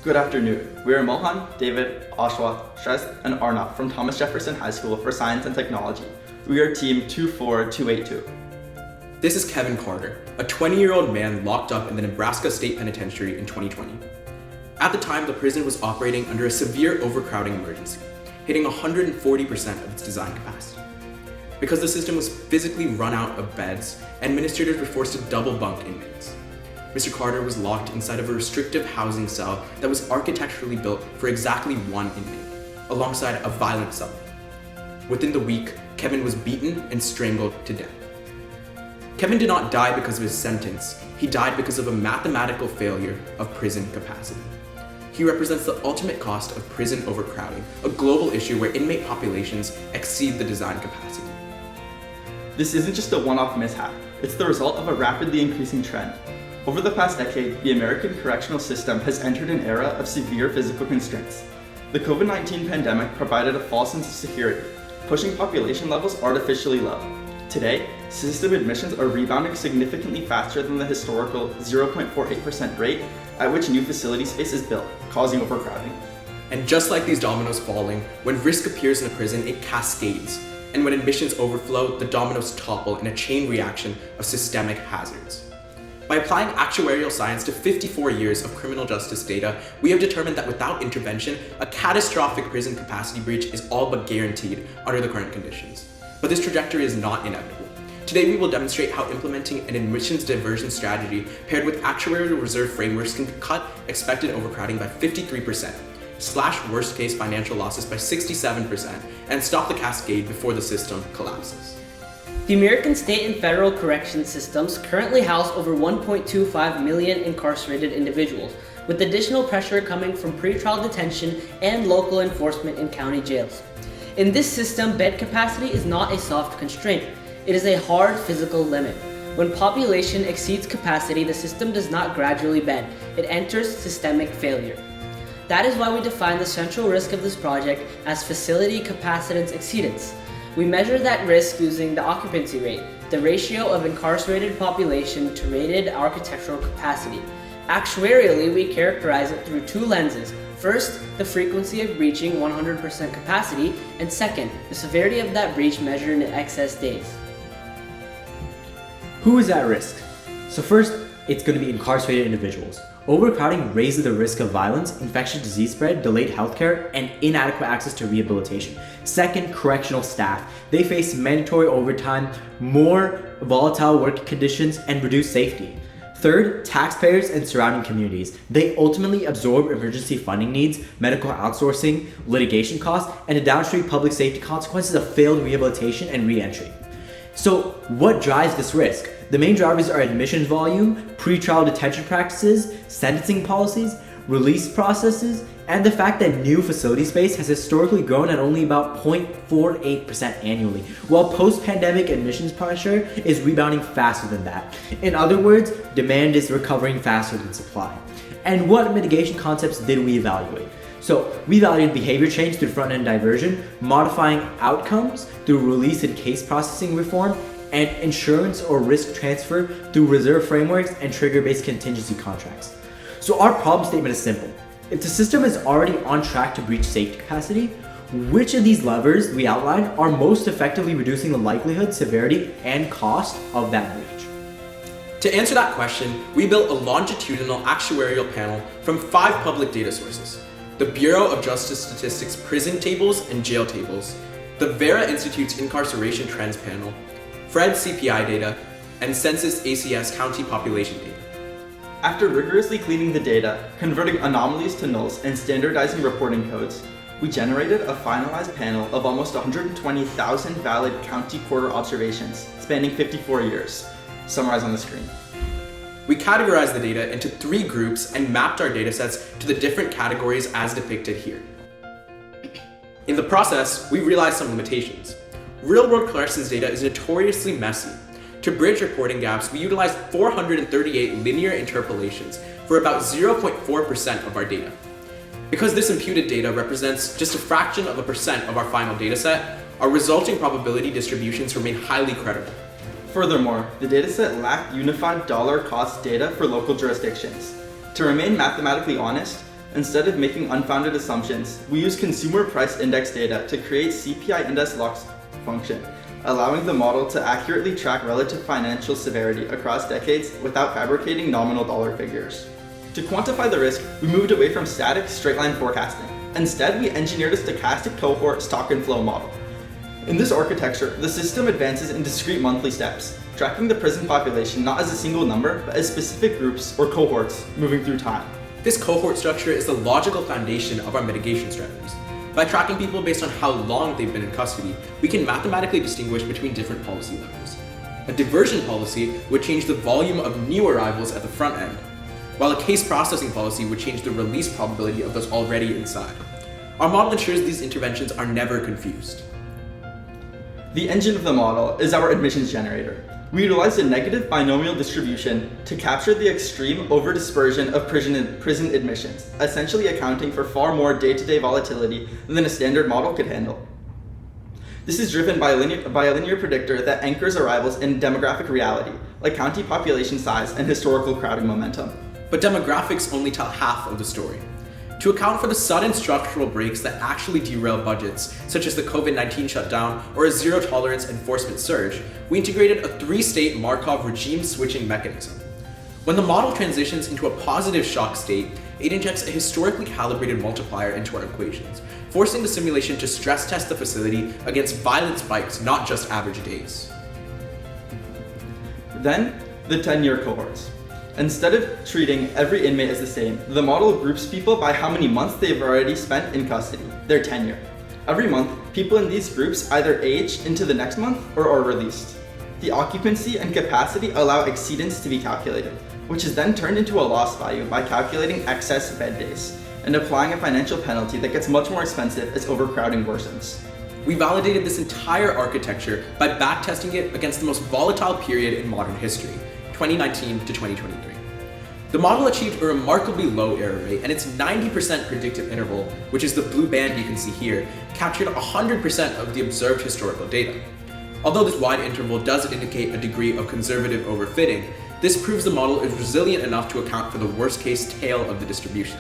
Good afternoon. We are Mohan, David, Ashwa, Shrest, and Arnav from Thomas Jefferson High School for Science and Technology. We are Team 24282. This is Kevin Carter, a 20-year-old man locked up in the Nebraska State Penitentiary in 2020. At the time, the prison was operating under a severe overcrowding emergency, hitting 140% of its design capacity. Because the system was physically run out of beds, administrators were forced to double bunk inmates. Mr. Carter was locked inside of a restrictive housing cell that was architecturally built for exactly one inmate, alongside a violent cellmate. Within the week, Kevin was beaten and strangled to death. Kevin did not die because of his sentence. He died because of a mathematical failure of prison capacity. He represents the ultimate cost of prison overcrowding, a global issue where inmate populations exceed the design capacity. This isn't just a one-off mishap. It's the result of a rapidly increasing trend. Over the past decade, the American correctional system has entered an era of severe physical constraints. The COVID-19 pandemic provided a false sense of security, pushing population levels artificially low. Today, system admissions are rebounding significantly faster than the historical 0.48% rate at which new facility space is built, causing overcrowding. And just like these dominoes falling, when risk appears in a prison, it cascades. And when admissions overflow, the dominoes topple in a chain reaction of systemic hazards. By applying actuarial science to 54 years of criminal justice data, we have determined that without intervention, a catastrophic prison capacity breach is all but guaranteed under the current conditions. But this trajectory is not inevitable. Today, we will demonstrate how implementing an admissions diversion strategy paired with actuarial reserve frameworks can cut expected overcrowding by 53%, slash worst-case financial losses by 67%, and stop the cascade before the system collapses. The American state and federal correction systems currently house over 1.25 million incarcerated individuals, with additional pressure coming from pretrial detention and local enforcement in county jails. In this system, bed capacity is not a soft constraint. It is a hard physical limit. When population exceeds capacity, the system does not gradually bend. It enters systemic failure. That is why we define the central risk of this project as facility capacitance exceedance. We measure that risk using the occupancy rate, the ratio of incarcerated population to rated architectural capacity. Actuarially, we characterize it through two lenses. First, the frequency of breaching 100% capacity, and second, the severity of that breach measured in excess days. Who is at risk? So first, it's going to be incarcerated individuals. Overcrowding raises the risk of violence, infectious disease spread, delayed healthcare, and inadequate access to rehabilitation. Second, correctional staff. They face mandatory overtime, more volatile work conditions, and reduced safety. Third, taxpayers and surrounding communities. They ultimately absorb emergency funding needs, medical outsourcing, litigation costs, and the downstream public safety consequences of failed rehabilitation and re-entry. So what drives this risk? The main drivers are admissions volume, pretrial detention practices, sentencing policies, release processes, and the fact that new facility space has historically grown at only about 0.48% annually, while post-pandemic admissions pressure is rebounding faster than that. In other words, demand is recovering faster than supply. And what mitigation concepts did we evaluate? So we evaluated behavior change through front-end diversion, modifying outcomes through release and case processing reform, and insurance or risk transfer through reserve frameworks and trigger-based contingency contracts. So our problem statement is simple. If the system is already on track to breach safety capacity, which of these levers we outlined are most effectively reducing the likelihood, severity, and cost of that breach? To answer that question, we built a longitudinal actuarial panel from 5 public data sources: the Bureau of Justice Statistics prison tables and jail tables, the Vera Institute's incarceration trends panel, Fred's CPI data, and Census ACS county population data. After rigorously cleaning the data, converting anomalies to nulls, and standardizing reporting codes, we generated a finalized panel of almost 120,000 valid county quarter observations spanning 54 years, summarized on the screen. We categorized the data into 3 groups and mapped our datasets to the different categories as depicted here. In the process, we realized some limitations. Real-world collections data is notoriously messy. To bridge reporting gaps, we utilized 438 linear interpolations for about 0.4% of our data. Because this imputed data represents just a fraction of a percent of our final dataset, our resulting probability distributions remain highly credible. Furthermore, the dataset lacked unified dollar cost data for local jurisdictions. To remain mathematically honest, Instead of making unfounded assumptions, we use consumer price index data to create CPI index loss function, allowing the model to accurately track relative financial severity across decades without fabricating nominal dollar figures. To quantify the risk, we moved away from static straight-line forecasting. Instead, we engineered a stochastic cohort stock and flow model. In this architecture, the system advances in discrete monthly steps, tracking the prison population not as a single number, but as specific groups or cohorts moving through time. This cohort structure is the logical foundation of our mitigation strategies. By tracking people based on how long they've been in custody, we can mathematically distinguish between different policy levels. A diversion policy would change the volume of new arrivals at the front end, while a case processing policy would change the release probability of those already inside. Our model ensures these interventions are never confused. The engine of the model is our admissions generator. We utilize a negative binomial distribution to capture the extreme overdispersion of prison admissions, essentially accounting for far more day-to-day volatility than a standard model could handle. This is driven by a linear predictor that anchors arrivals in demographic reality, like county population size and historical crowding momentum. But demographics only tell half of the story. To account for the sudden structural breaks that actually derail budgets, such as the COVID-19 shutdown or a zero-tolerance enforcement surge, we integrated a 3-state Markov regime switching mechanism. When the model transitions into a positive shock state, it injects a historically calibrated multiplier into our equations, forcing the simulation to stress test the facility against violent spikes, not just average days. Then, the 10-year cohorts. Instead of treating every inmate as the same, the model groups people by how many months they've already spent in custody, their tenure. Every month, people in these groups either age into the next month or are released. The occupancy and capacity allow exceedance to be calculated, which is then turned into a loss value by calculating excess bed days and applying a financial penalty that gets much more expensive as overcrowding worsens. We validated this entire architecture by backtesting it against the most volatile period in modern history, 2019 to 2023. The model achieved a remarkably low error rate, and its 90% predictive interval, which is the blue band you can see here, captured 100% of the observed historical data. Although this wide interval does indicate a degree of conservative overfitting, this proves the model is resilient enough to account for the worst-case tail of the distribution.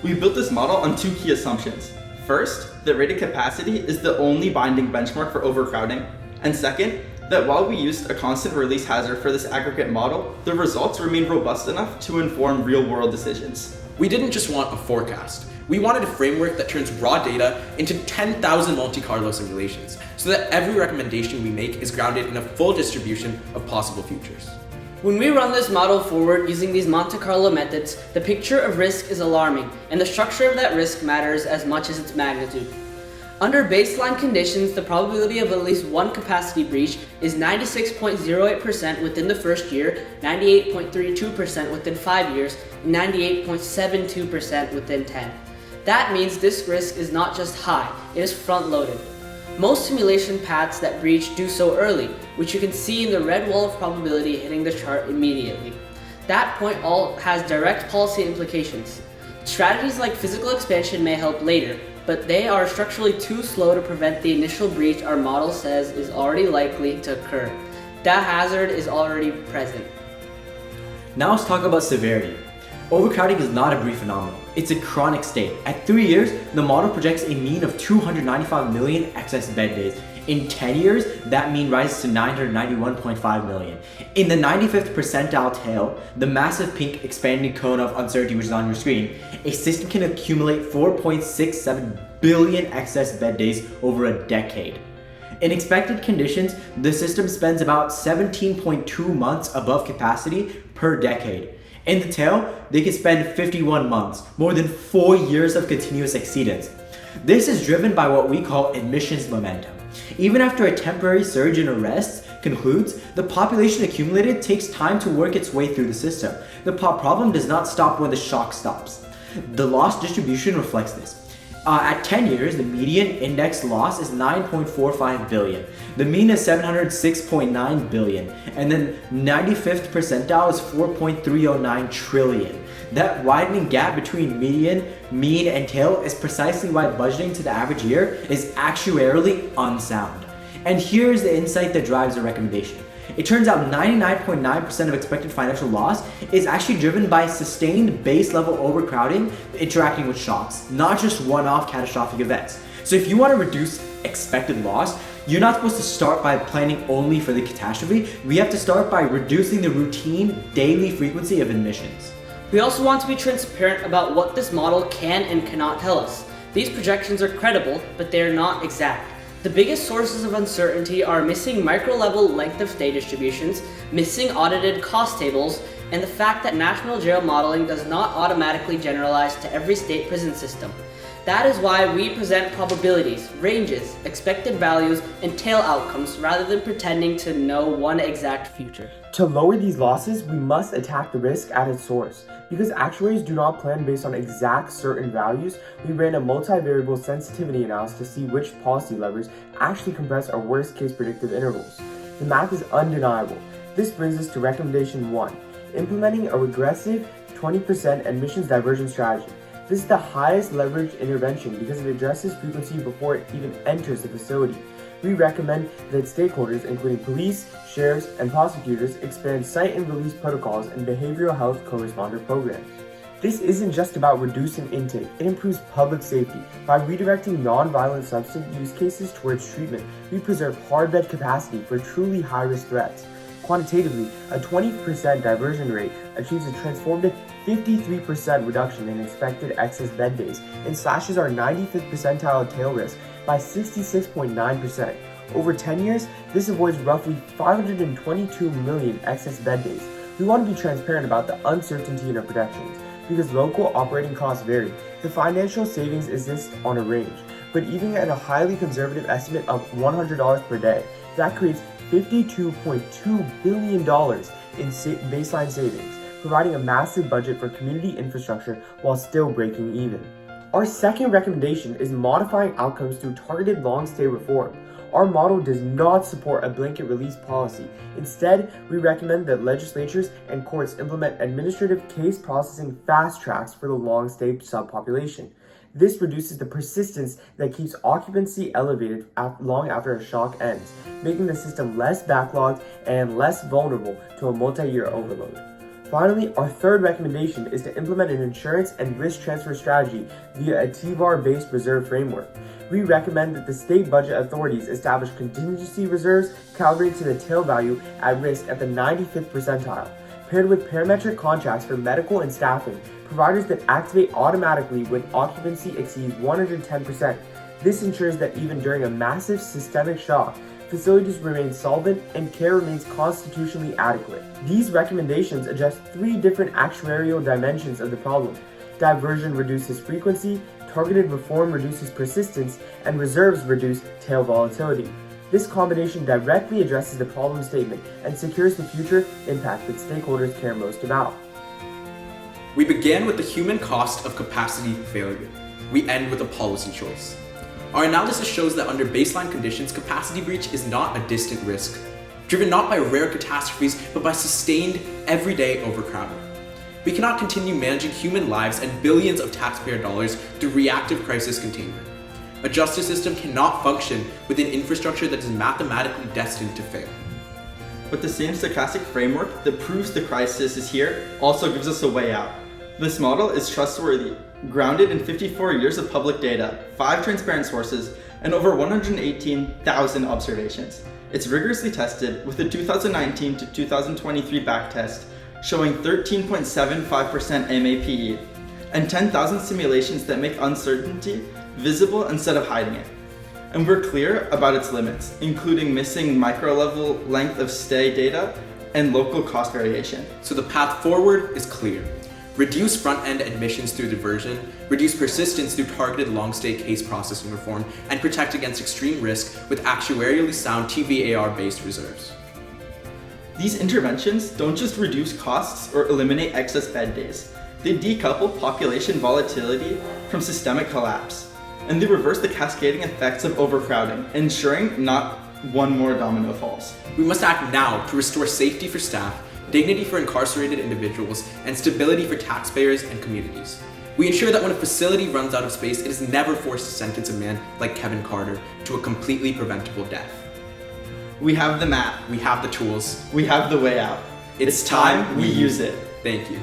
We built this model on 2 key assumptions. First, that rated capacity is the only binding benchmark for overcrowding, and second, that while we used a constant release hazard for this aggregate model, the results remain robust enough to inform real-world decisions. We didn't just want a forecast. We wanted a framework that turns raw data into 10,000 Monte Carlo simulations, so that every recommendation we make is grounded in a full distribution of possible futures. When we run this model forward using these Monte Carlo methods, the picture of risk is alarming, and the structure of that risk matters as much as its magnitude. Under baseline conditions, the probability of at least one capacity breach is 96.08% within the first year, 98.32% within 5 years, and 98.72% within 10. That means this risk is not just high, it is front-loaded. Most simulation paths that breach do so early, which you can see in the red wall of probability hitting the chart immediately. That point all has direct policy implications. Strategies like physical expansion may help later, but they are structurally too slow to prevent the initial breach our model says is already likely to occur. That hazard is already present. Now let's talk about severity. Overcrowding is not a brief phenomenon, it's a chronic state. At 3 years, the model projects a mean of 295 million excess bed days. In 10 years, that mean rises to 991.5 million. In the 95th percentile tail, the massive pink expanding cone of uncertainty which is on your screen, a system can accumulate 4.67 billion excess bed days over a decade. In expected conditions, the system spends about 17.2 months above capacity per decade. In the tail, they can spend 51 months, more than 4 years of continuous exceedance. This is driven by what we call admissions momentum. Even after a temporary surge in arrests concludes, the population accumulated takes time to work its way through the system. The problem does not stop when the shock stops. The loss distribution reflects this. At 10 years, the median index loss is 9.45 billion. The mean is 706.9 billion. And then 95th percentile is 4.309 trillion. That widening gap between median, mean, and tail is precisely why budgeting to the average year is actuarially unsound. And here's the insight that drives the recommendation. It turns out 99.9% of expected financial loss is actually driven by sustained base level overcrowding interacting with shocks, not just one-off catastrophic events. So if you want to reduce expected loss, you're not supposed to start by planning only for the catastrophe. We have to start by reducing the routine daily frequency of admissions. We also want to be transparent about what this model can and cannot tell us. These projections are credible, but they are not exact. The biggest sources of uncertainty are missing micro-level length of stay distributions, missing audited cost tables, and the fact that national jail modeling does not automatically generalize to every state prison system. That is why we present probabilities, ranges, expected values, and tail outcomes rather than pretending to know one exact future. To lower these losses, we must attack the risk at its source. Because actuaries do not plan based on exact certain values, we ran a multivariable sensitivity analysis to see which policy levers actually compress our worst case predictive intervals. The math is undeniable. This brings us to recommendation 1, implementing a regressive 20% admissions diversion strategy. This is the highest leverage intervention because it addresses frequency before it even enters the facility. We recommend that stakeholders, including police, sheriffs, and prosecutors, expand site and release protocols and behavioral health co-responder programs. This isn't just about reducing intake, it improves public safety. By redirecting non-violent substance use cases towards treatment, we preserve hard bed capacity for truly high-risk threats. Quantitatively, a 20% diversion rate achieves a transformative 53% reduction in expected excess bed days and slashes our 95th percentile tail risk by 66.9%. Over 10 years, this avoids roughly 522 million excess bed days. We want to be transparent about the uncertainty in our projections. Because local operating costs vary, the financial savings exists on a range. But even at a highly conservative estimate of $100 per day, that creates $52.2 billion in baseline savings, providing a massive budget for community infrastructure while still breaking even. Our second recommendation is modifying outcomes through targeted long-stay reform. Our model does not support a blanket release policy. Instead, we recommend that legislatures and courts implement administrative case processing fast tracks for the long-stay subpopulation. This reduces the persistence that keeps occupancy elevated long after a shock ends, making the system less backlogged and less vulnerable to a multi-year overload. Finally, our third recommendation is to implement an insurance and risk transfer strategy via a TVAR-based reserve framework. We recommend that the state budget authorities establish contingency reserves calibrated to the tail value at risk at the 95th percentile. Paired with parametric contracts for medical and staffing, providers that activate automatically when occupancy exceeds 110%. This ensures that even during a massive systemic shock, facilities remain solvent and care remains constitutionally adequate. These recommendations address 3 different actuarial dimensions of the problem. Diversion reduces frequency, targeted reform reduces persistence, and reserves reduce tail volatility. This combination directly addresses the problem statement and secures the future impact that stakeholders care most about. We began with the human cost of capacity failure. We end with a policy choice. Our analysis shows that under baseline conditions, capacity breach is not a distant risk, driven not by rare catastrophes, but by sustained, everyday overcrowding. We cannot continue managing human lives and billions of taxpayer dollars through reactive crisis containment. A justice system cannot function with an infrastructure that is mathematically destined to fail. But the same stochastic framework that proves the crisis is here also gives us a way out. This model is trustworthy, grounded in 54 years of public data, 5 transparent sources, and over 118,000 observations. It's rigorously tested with the 2019 to 2023 backtest showing 13.75% MAPE and 10,000 simulations that make uncertainty visible instead of hiding it. And we're clear about its limits, including missing micro-level length of stay data and local cost variation. So the path forward is clear. Reduce front-end admissions through diversion, reduce persistence through targeted long-stay case processing reform, and protect against extreme risk with actuarially sound TVAR-based reserves. These interventions don't just reduce costs or eliminate excess bed days. They decouple population volatility from systemic collapse, and they reverse the cascading effects of overcrowding, ensuring not one more domino falls. We must act now to restore safety for staff, dignity for incarcerated individuals, and stability for taxpayers and communities. We ensure that when a facility runs out of space, it is never forced to sentence a man like Kevin Carter to a completely preventable death. We have the map. We have the tools. We have the way out. It's time we use it. Thank you.